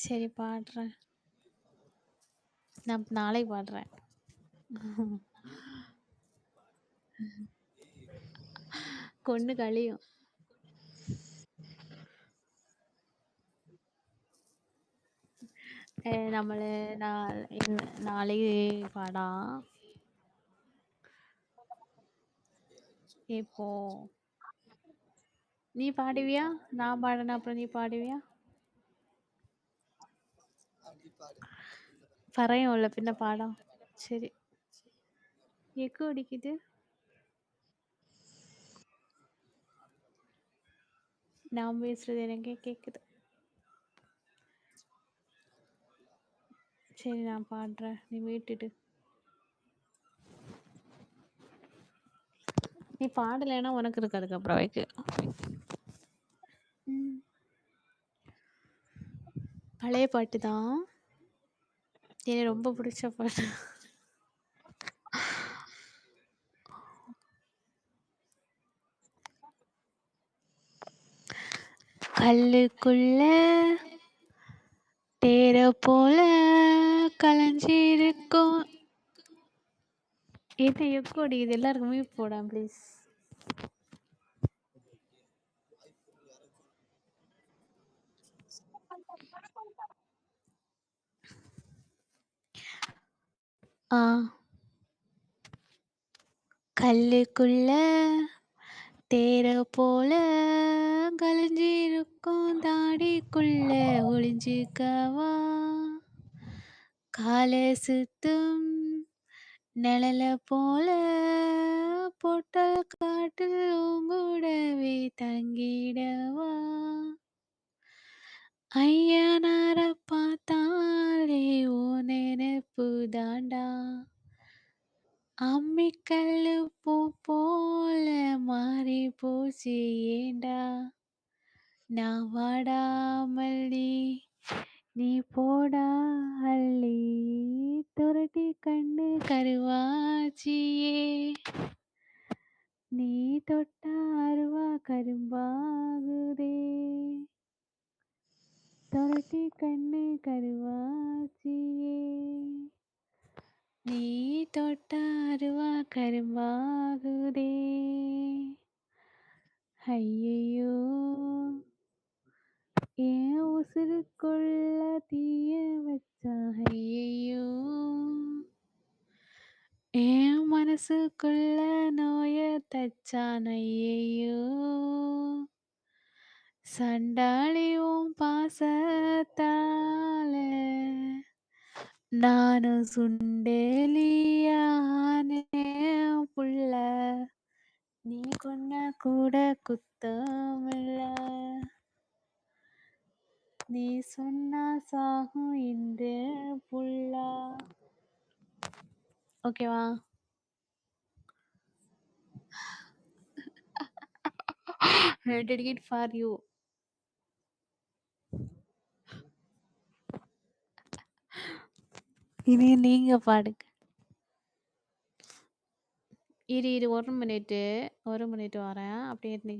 சரி பாடுறேன். நான் நாளைக்கு பாடுறேன். கொன்னு கழியும். நம்மள நாளைக்கு பாடாம். இப்போ நீ பாடுவியா? நான் பாடுனா அப்புறம் நீ பாடுவியா? பறையும்ல பின்ன பாடம். சரி. எக்கோ அடிக்குது. நான் பேசுறது எனக்கே கேக்குது. சரி நான் பாடுறேன். நீ மீட்டுடு. நீ பாடலைன்னா உனக்கு இருக்கு அதுக்கப்புறம் வைக்க. பழைய பாட்டு தான். எனக்கு ரொம்ப பிடிச்ச பாட்டு. கல்லுக்குள்ள தேர போல கலைஞ்சிருக்கும். என்ன எக்கோ அடிக்குது? எல்லாருக்கும் மியூட் போடா ப்ளீஸ். கல்லுக்குள்ள தேர போல கலைஞ்சிருக்கும் தாடிக்குள்ள ஒளிஞ்சுக்கவா காலை சுத்தும் நிழல போல பொட்டல் காட்டில் உங்கூடவே தங்கிடவா ஐயனார பார்த்தாலே ஓ நினைப்பு தாண்டா அம்மிக்கல்லு பூ போல மாறி போச்சு ஏண்டா நான் வாடாமல் நீ போடா அள்ளி துரட்டி கண்ணு கருவாச்சியே நீ தொட்டா அருவா கரும்பாகுதே துரட்டி கண்ணு கருவாச்சியே நீ தொட்டா அருவா கரும்பாகுதே ஐயையோ என் உசுருக்குள்ள தீய வச்சா ஐயையோ என் மனசுக்குள்ள நோய தச்சான் ஐயையோ சண்டாளியும் பாசத்தால நானும் சுண்டேலியானே புள்ள நீ கொன்ன கூட குத்தமில்ல நீ சொன்னா சாகும் இந்த புள்ளா ஓகேவா டெடிகேட் ஃபார் யூ இனி நீங்க பாடுங்க இரு 1 மினிட்டு வரேன் அப்படியே